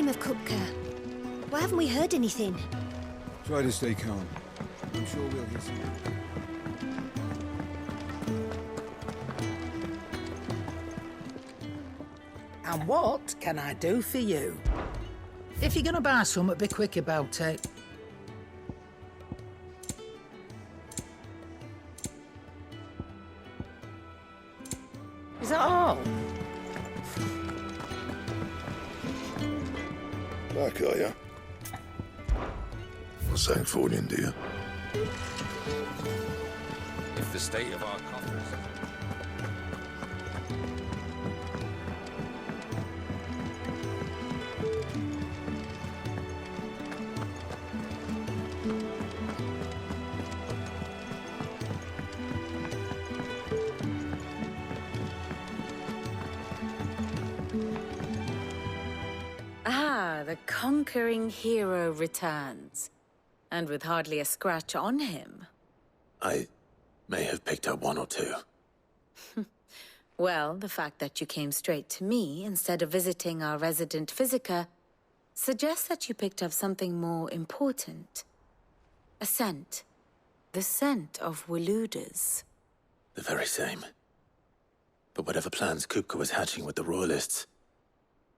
of Kupka? Why haven't we heard anything? Try to stay calm. I'm sure we'll hear something. And what can I do for you? If you're gonna buy something, be quick about it. Is that all? Back, are ya? What's that for you, dear? If the state of our coffers... Ah, the conquering hero returns. And with hardly a scratch on him. I may have picked up one or two. Well, the fact that you came straight to me instead of visiting our resident physiker suggests that you picked up something more important. A scent. The scent of Waludas. The very same. But whatever plans Kupka was hatching with the Royalists,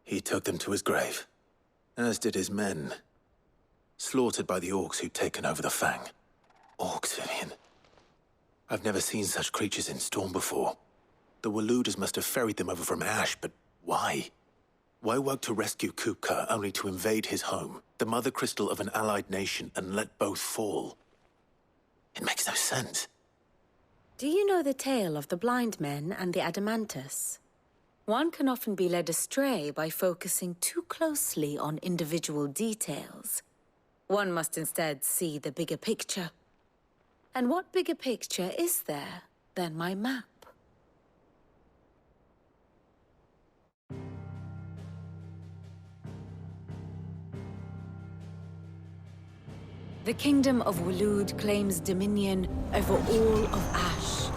he took them to his grave. As did his men. Slaughtered by the orcs who'd taken over the Fang. Orcs, Vivian. I've never seen such creatures in Storm before. The Waludas must have ferried them over from Ash, but why? Why work to rescue Kupka only to invade his home, the mother crystal of an allied nation, and let both fall? It makes no sense. Do you know the tale of the blind men and the Adamantus? One can often be led astray by focusing too closely on individual details. One must instead see the bigger picture. And what bigger picture is there than my map? The Kingdom of Waloed claims dominion over all of Ash.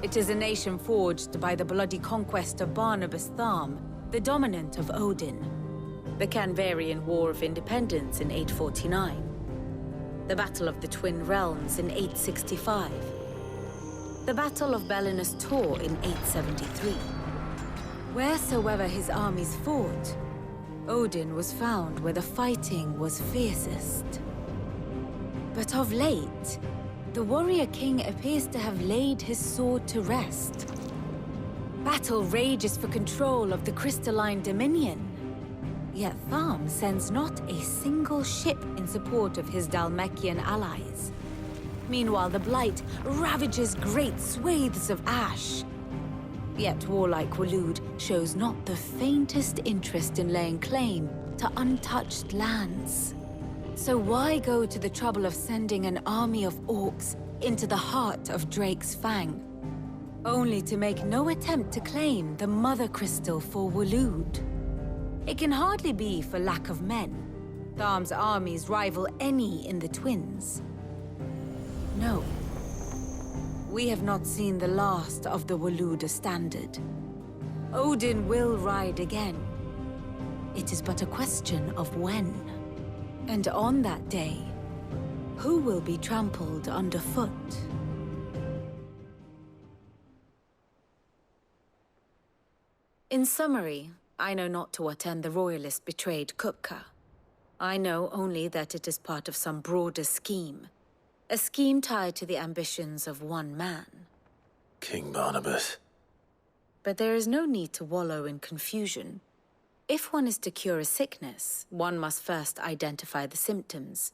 It is a nation forged by the bloody conquest of Barnabas Tharm, the dominant of Odin. The Canvarian War of Independence in 849. The Battle of the Twin Realms in 865. The Battle of Belinus Tor in 873. Wheresoever his armies fought, Odin was found where the fighting was fiercest. But of late, the warrior king appears to have laid his sword to rest. Battle rages for control of the crystalline dominion. Yet Tharm sends not a single ship in support of his Dhalmekian allies. Meanwhile, the Blight ravages great swathes of Ash. Yet warlike Waloed shows not the faintest interest in laying claim to untouched lands. So why go to the trouble of sending an army of orcs into the heart of Drake's Fang, only to make no attempt to claim the Mother Crystal for Waloed? It can hardly be for lack of men. Tharm's armies rival any in the Twins. No. We have not seen the last of the Waluda standard. Odin will ride again. It is but a question of when. And on that day, who will be trampled underfoot? In summary, I know not to what end the Royalists betrayed Kupka. I know only that it is part of some broader scheme. A scheme tied to the ambitions of one man. King Barnabas. But there is no need to wallow in confusion. If one is to cure a sickness, one must first identify the symptoms.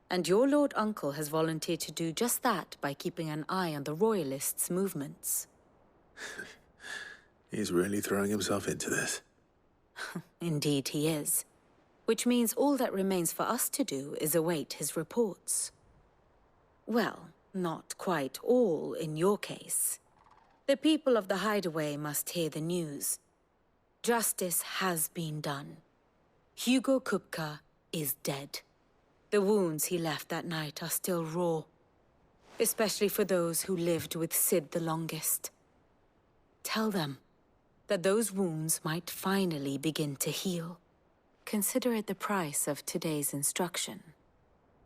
And your Lord Uncle has volunteered to do just that by keeping an eye on the Royalists' movements. He's really throwing himself into this. Indeed he is. Which means all that remains for us to do is await his reports. Well, not quite all in your case. The people of the Hideaway must hear the news. Justice has been done. Hugo Kupka is dead. The wounds he left that night are still raw. Especially for those who lived with Sid the longest. Tell them that those wounds might finally begin to heal. Consider it the price of today's instruction.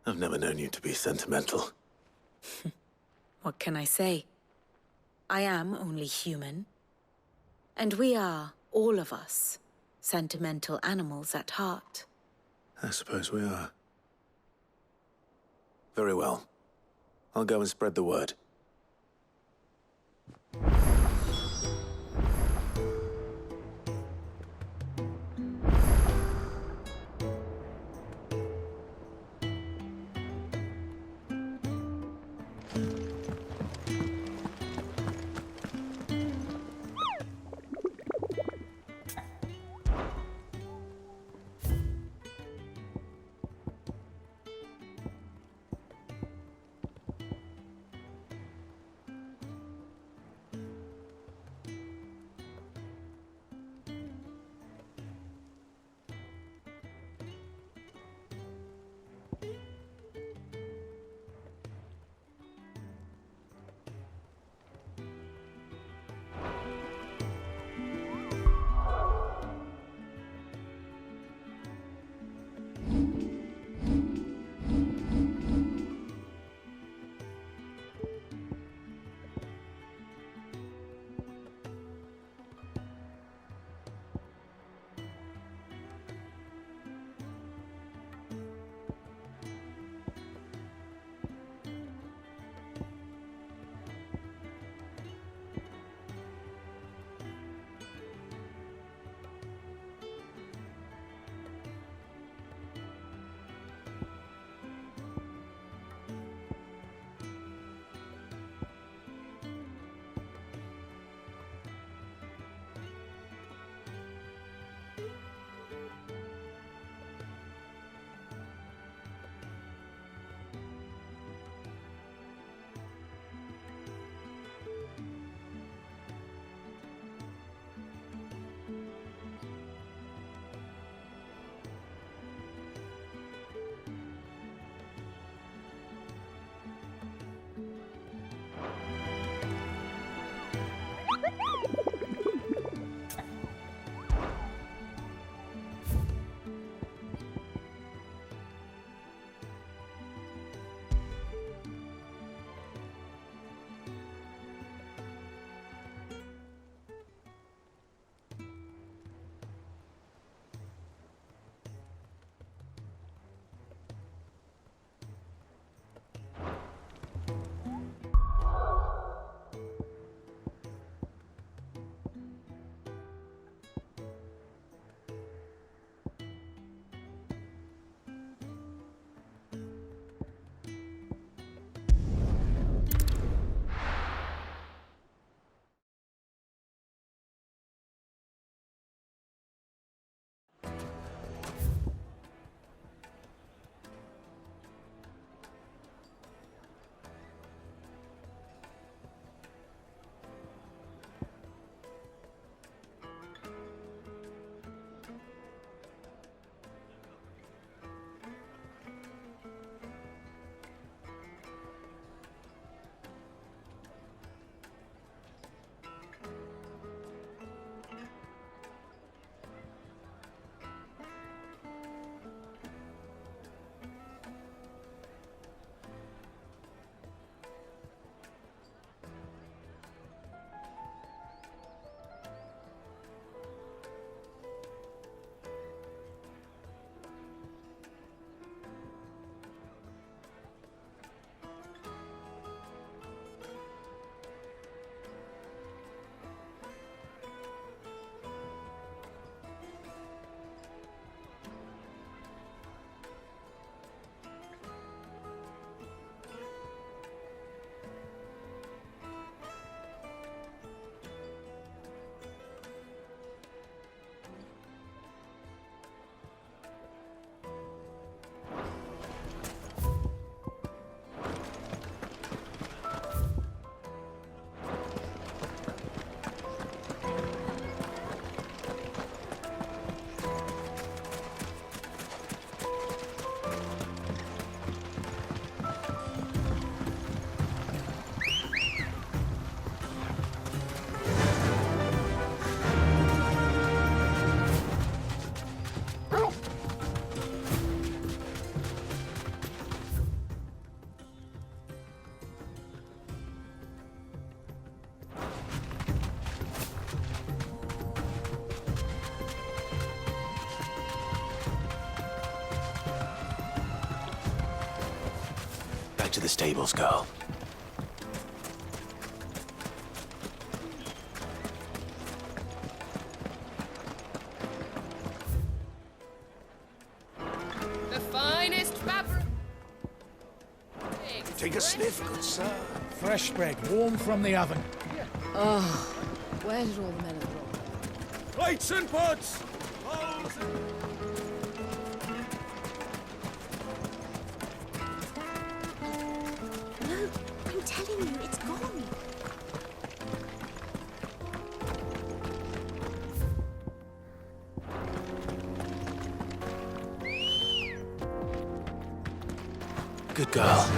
I've never known you to be sentimental. What can I say? I am only human. And we are, all of us, sentimental animals at heart. I suppose we are. Very well. I'll go and spread the word. to the stables, girl. The finest fabric. Take a sniff, good sir. Fresh bread, warm from the oven. Where did all the men of the roll? Plates and pots! No, I'm telling you, it's gone. Good girl.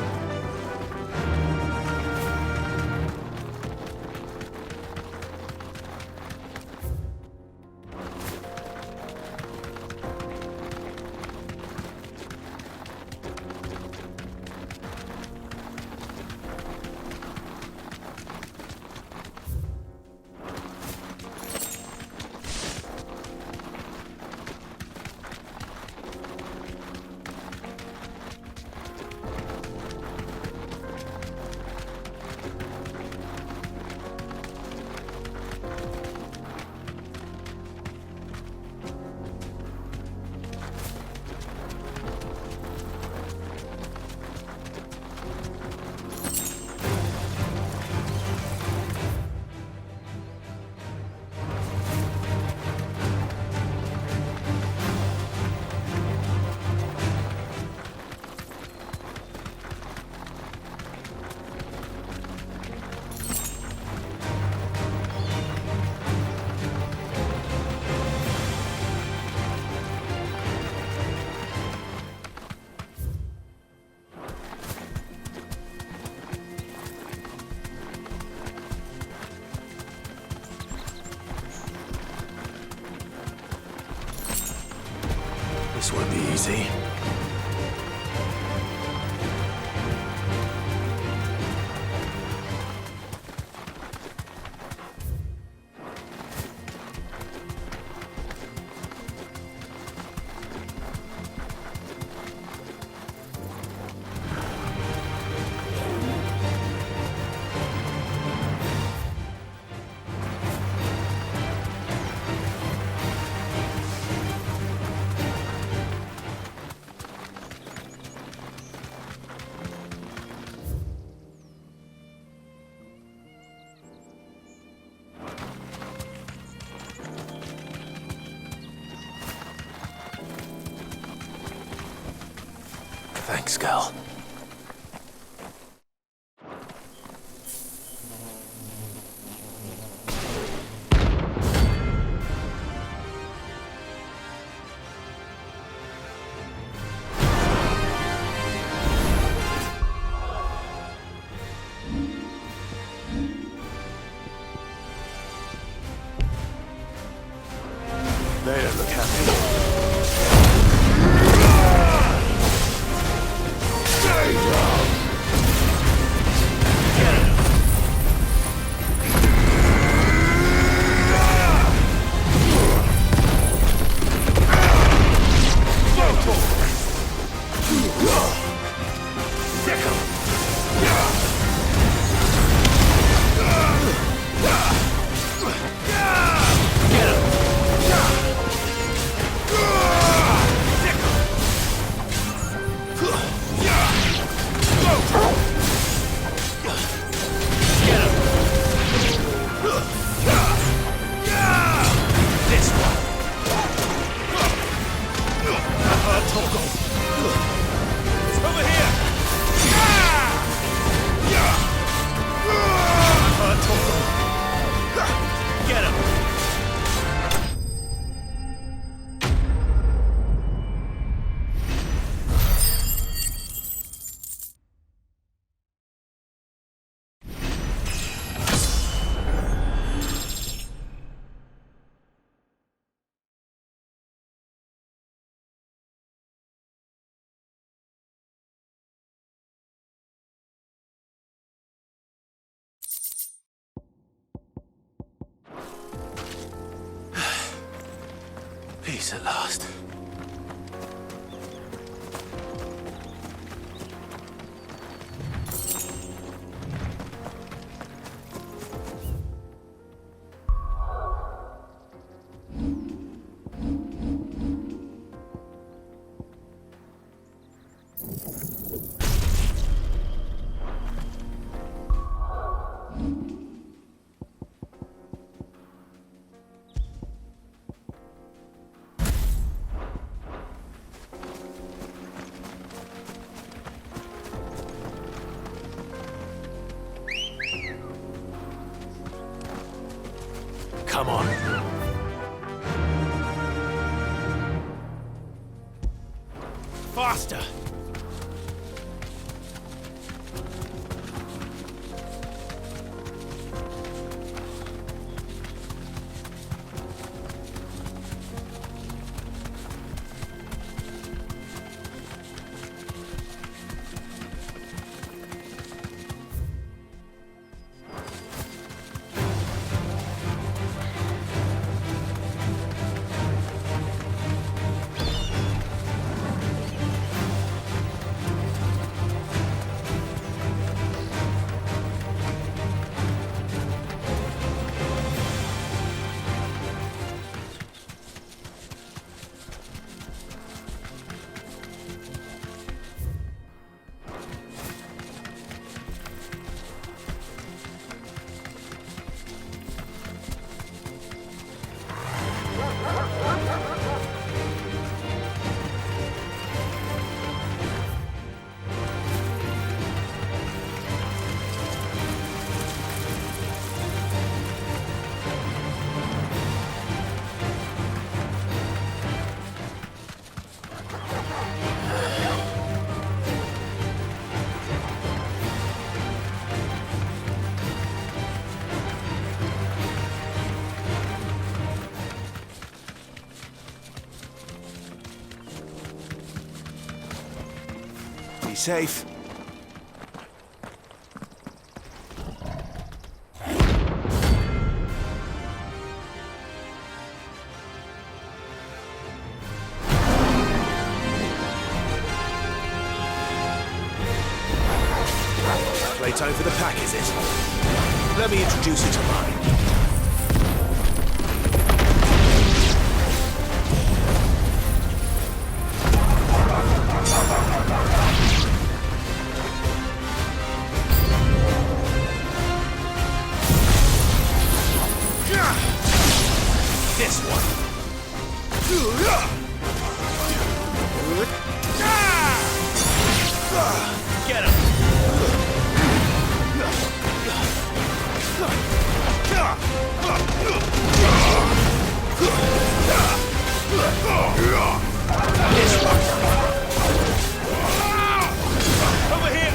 This won't be easy. Thanks, girl. They don't look happy. Peace at last. Come on. Faster! Be safe. Playtime for the pack, is it? Let me introduce you to mine. This one. Get him. This one. Over here.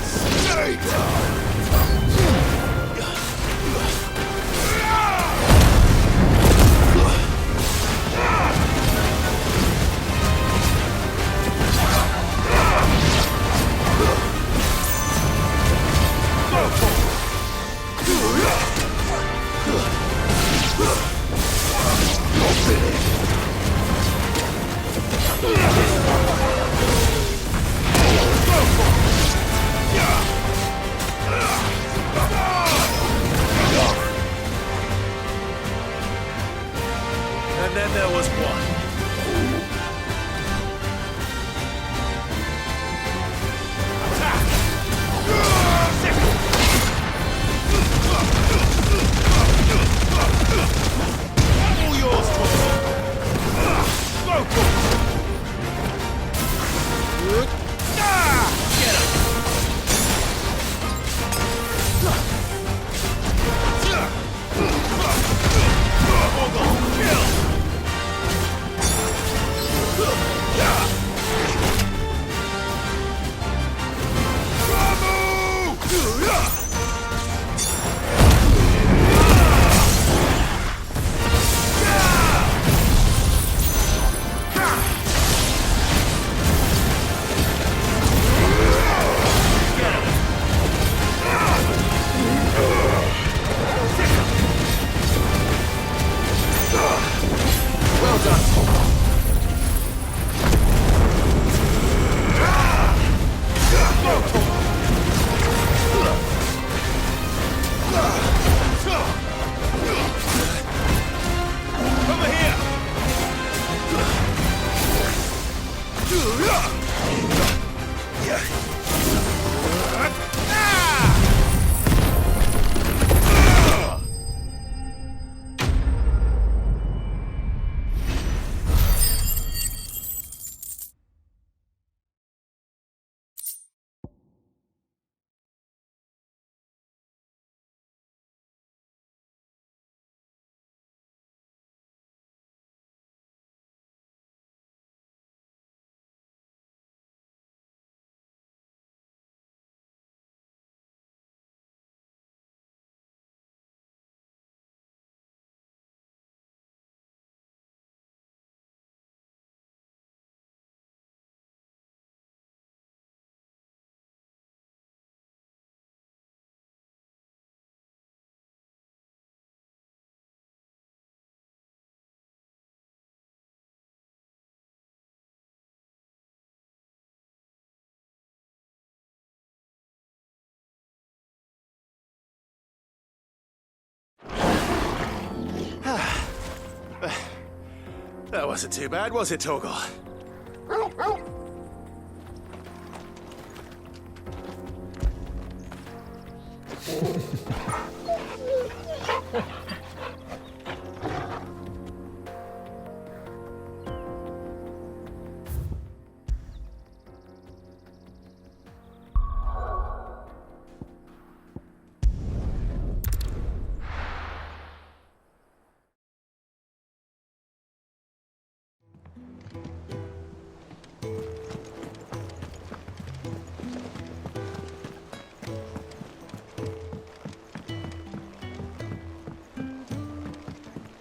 That wasn't too bad, was it, Torgal?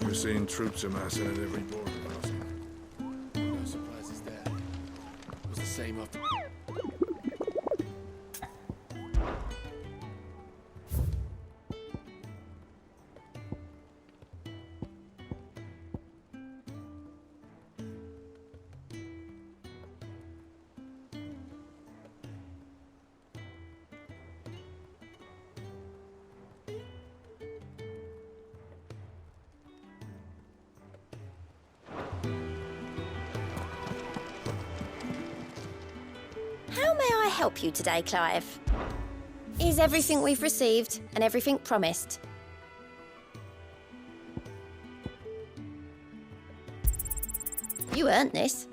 We're seeing troops amassing at every border crossing. No surprises there. It was the same after. How may I help you today, Clive? Is everything we've received and everything promised? You earned this.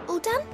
All done?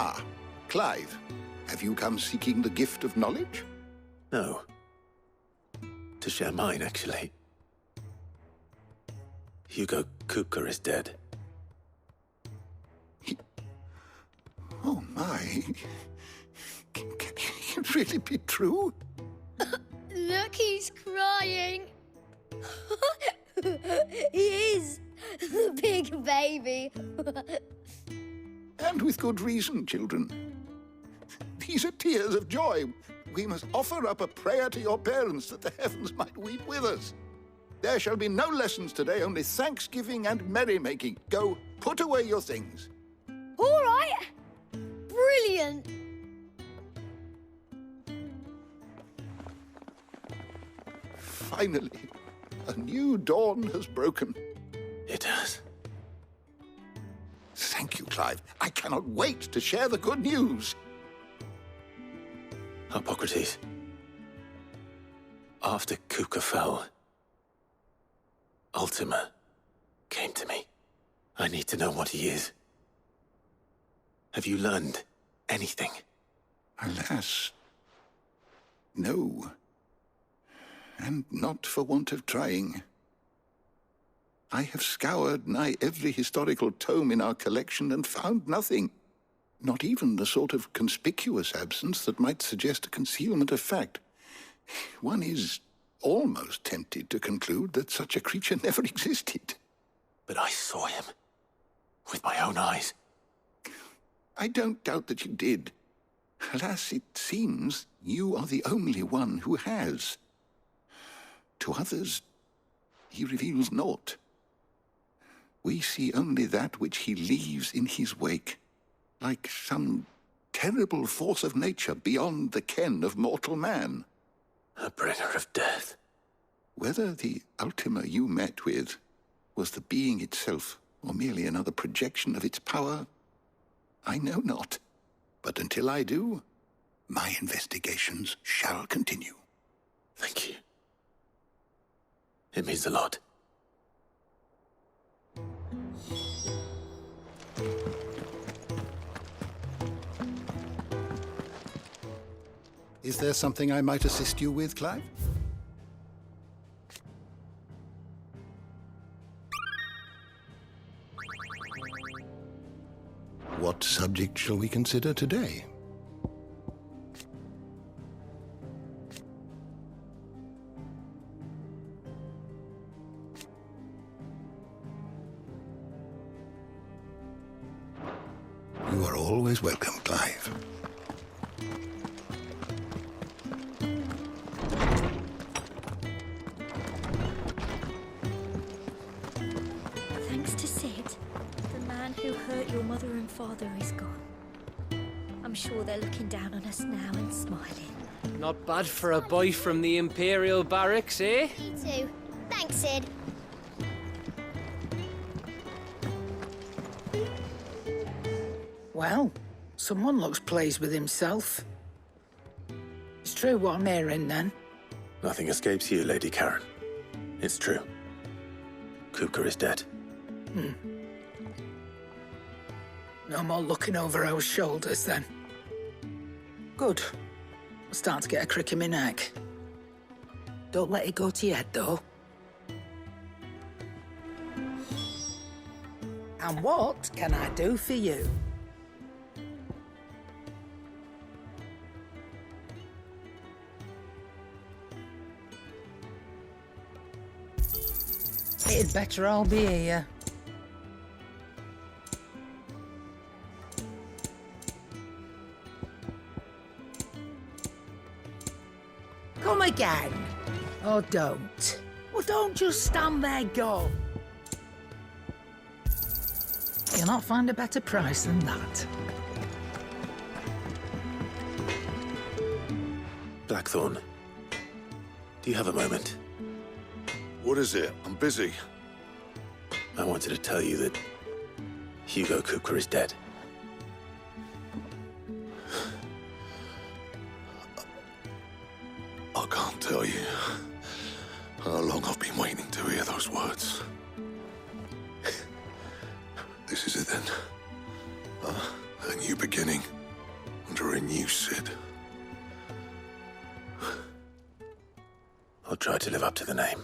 Ah, Clive. Have you come seeking the gift of knowledge? No. To share mine, actually. Hugo Kupka is dead. Oh, my. Can it really be true? Look, he's crying. He is. The big baby. And with good reason, children. These are tears of joy. We must offer up a prayer to your parents that the heavens might weep with us. There shall be no lessons today, only thanksgiving and merrymaking. Go, put away your things. All right. Brilliant. Finally, a new dawn has broken. It has. Thank you, Clive. I cannot wait to share the good news. Hippocrates. After Kupka fell, Ultima came to me. I need to know what he is. Have you learned anything? Alas, no. And not for want of trying. I have scoured nigh every historical tome in our collection and found nothing. Not even the sort of conspicuous absence that might suggest a concealment of fact. One is almost tempted to conclude that such a creature never existed. But I saw him. With my own eyes. I don't doubt that you did. Alas, it seems you are the only one who has. To others, he reveals naught. We see only that which he leaves in his wake, like some terrible force of nature beyond the ken of mortal man. A bringer of death. Whether the Ultima you met with was the being itself, or merely another projection of its power, I know not. But until I do, my investigations shall continue. Thank you. It means a lot. Is there something I might assist you with, Clive? What subject shall we consider today? You are always welcome, Clive. Thanks to Sid, the man who hurt your mother and father is gone. I'm sure they're looking down on us now and smiling. Not bad for a boy from the Imperial Barracks, eh? Me too. Thanks, Sid. Well, someone looks pleased with himself. It's true what I'm hearing, then. Nothing escapes you, Lady Karen. It's true. Kupka is dead. No more looking over our shoulders, then. Good. I'm starting to get a crick in my neck. Don't let it go to your head, though. And what can I do for you? It'd better all be here. Come again. Oh, don't. Well, don't just stand there, go. You'll not find a better price than that. Blackthorn, do you have a moment? What is it? I'm busy. I wanted to tell you that Hugo Kupka is dead. I can't tell you how long I've been waiting to hear those words. This is it then. A new beginning under a new Sid. I'll try to live up to the name.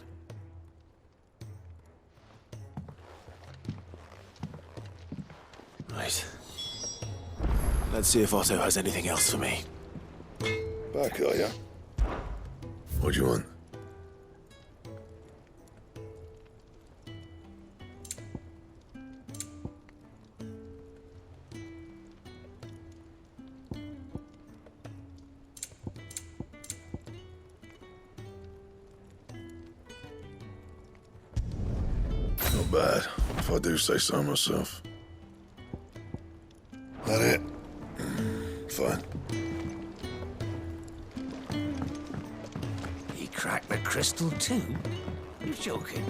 Right. Let's see if Otto has anything else for me. Back, are ya? What do you want? Not bad, if I do say so myself. That it? Fine. He cracked the crystal too? You're joking.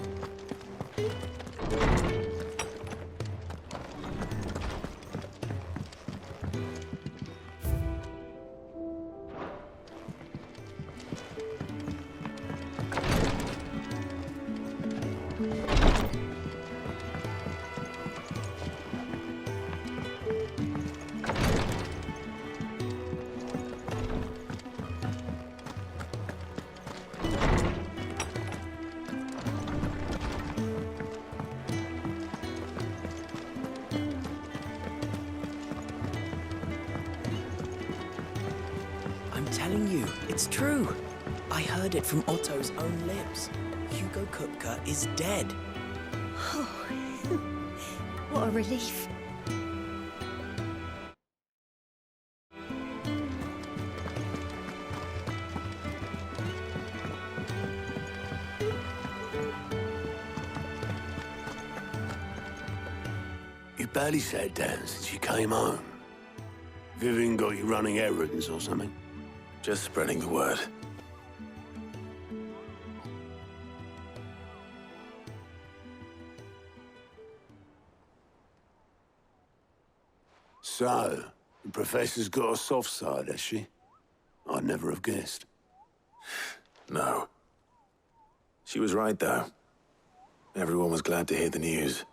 I'm telling you, it's true. I heard it from Otto's own lips. Hugo Kupka is dead. Oh, what a relief. You barely sat down since you came home. Vivian got you running errands or something? Just spreading the word. So, the Professor's got a soft side, has she? I'd never have guessed. No. She was right, though. Everyone was glad to hear the news.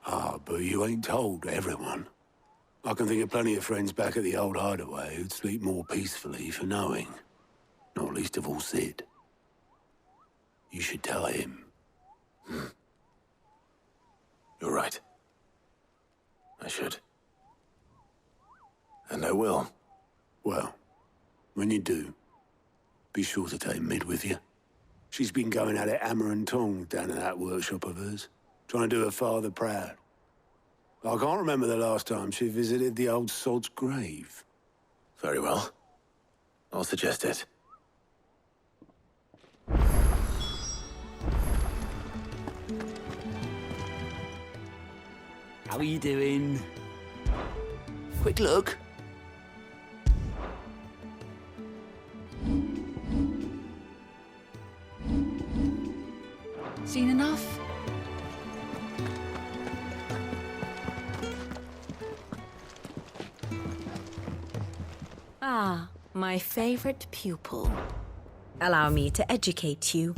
Ah, but you ain't told everyone. I can think of plenty of friends back at the old hideaway who'd sleep more peacefully for knowing. Not least of all Sid. You should tell him. You're right. I should. And I will. Well, when you do, be sure to take Mid with you. She's been going at it hammer and tongs down in that workshop of hers, trying to do her father proud. I can't remember the last time she visited the old sod's grave. Very well. I'll suggest it. How are you doing? Quick look. Seen enough? Ah, my favorite pupil. Allow me to educate you.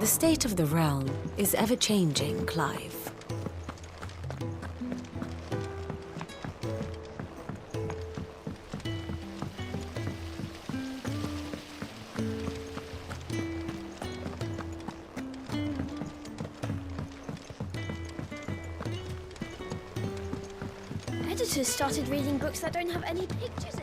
The state of the realm is ever-changing, Clive. Editors started reading books that don't have any pictures in.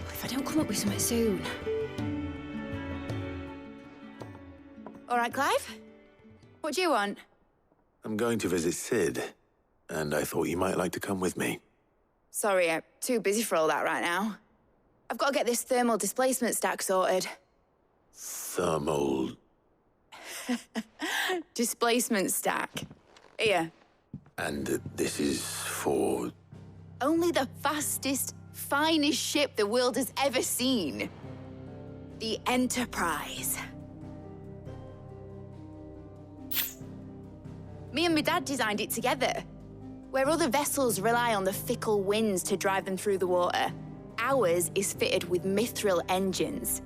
If I don't come up with something soon. All right, Clive? What do you want? I'm going to visit Sid, and I thought you might like to come with me. Sorry, I'm too busy for all that right now. I've got to get this thermal displacement stack sorted. Thermal... Displacement stack. Here. And this is for... Only the fastest, finest ship the world has ever seen. The Enterprise. Me and my dad designed it together. Where other vessels rely on the fickle winds to drive them through the water, ours is fitted with mithril engines.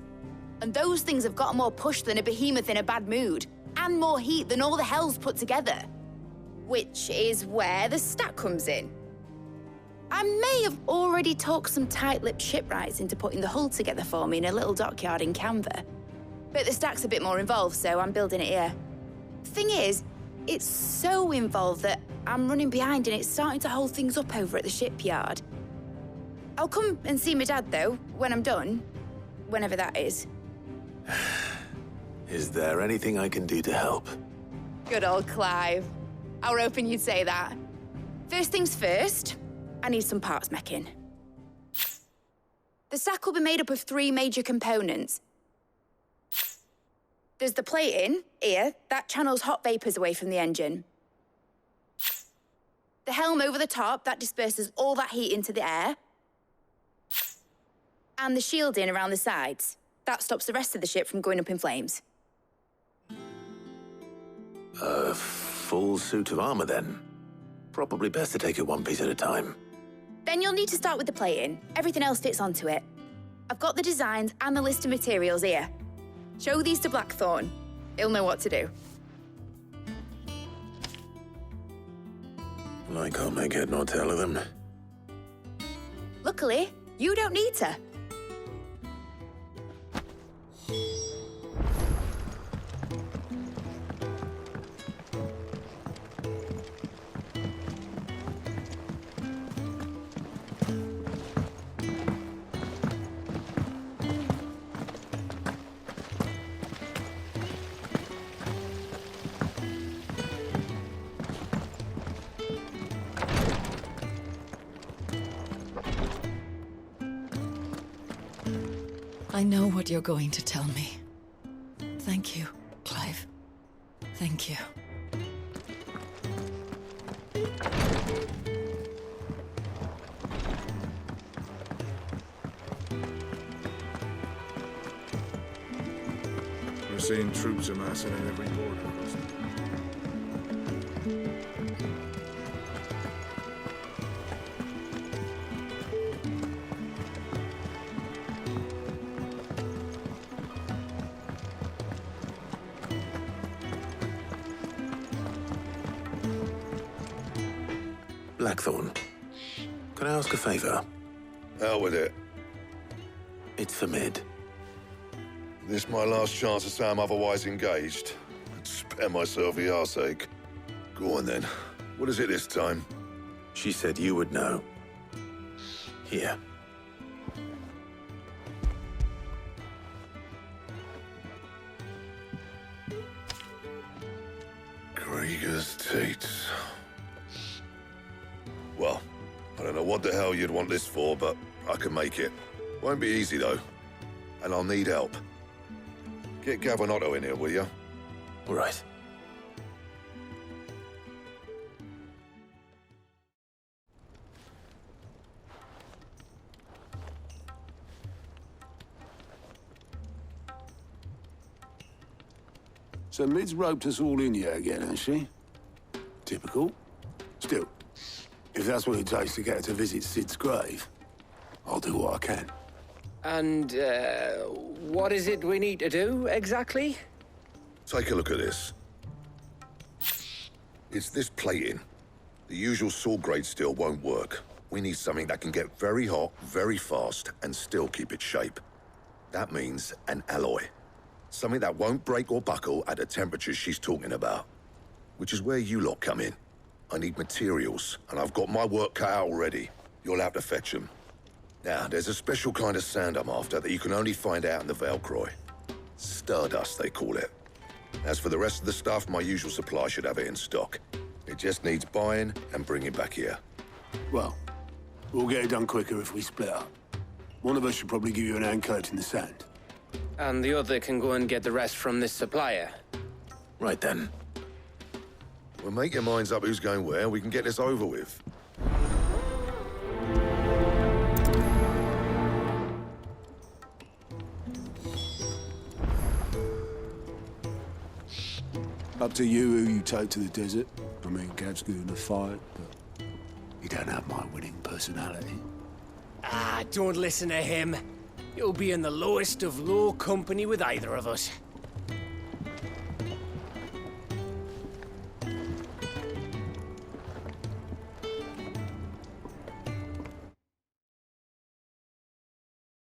And those things have got more push than a behemoth in a bad mood, and more heat than all the hells put together. Which is where the stack comes in. I may have already talked some tight-lipped shipwrights into putting the hull together for me in a little dockyard in Canva. But the stack's a bit more involved, so I'm building it here. Thing is, it's so involved that I'm running behind and it's starting to hold things up over at the shipyard. I'll come and see my dad, though, when I'm done. Whenever that is. Is there anything I can do to help? Good old Clive. I were hoping you'd say that. First things first, I need some parts meching. The stack will be made up of 3 major components. There's the plating, here, that channels hot vapors away from the engine. The helm over the top, that disperses all that heat into the air. And the shielding around the sides. That stops the rest of the ship from going up in flames. A full suit of armor, then? Probably best to take it one piece at a time. Then you'll need to start with the plating. Everything else fits onto it. I've got the designs and the list of materials here. Show these to Blackthorn. He'll know what to do. Well, I can't make head nor tail of them. Luckily, you don't need to. I know what you're going to tell me. Thank you, Clive. Thank you. We're seeing troops amassing at every border. Blackthorn, can I ask a favor? Out with it. It's for Mid. This my last chance to say I'm otherwise engaged. Spare myself the arseache. Go on then. What is it this time? She said you would know. Here. Krieger's teats. Well, I don't know what the hell you'd want this for, but I can make it. Won't be easy, though. And I'll need help. Get Gavin Otto in here, will you? All right. So Mid's roped us all in yet again, has she? Typical. Still, if that's what it takes to get her to visit Sid's grave, I'll do what I can. And, what is it we need to do, exactly? Take a look at this. It's this plating. The usual sword grade steel won't work. We need something that can get very hot, very fast, and still keep its shape. That means an alloy. Something that won't break or buckle at the temperatures she's talking about. Which is where you lot come in. I need materials, and I've got my work cut out already. You'll have to fetch them. Now, there's a special kind of sand I'm after that you can only find out in the Valcroy. Stardust, they call it. As for the rest of the stuff, my usual supply should have it in stock. It just needs buying and bringing back here. Well, we'll get it done quicker if we split up. One of us should probably give you an hand collecting the sand. And the other can go and get the rest from this supplier. Right then. Well, make your minds up who's going where, and we can get this over with. Up to you who you take to the desert. I mean, Gav's good in a fight, but he don't have my winning personality. Ah, don't listen to him. You'll be in the lowest of low company with either of us.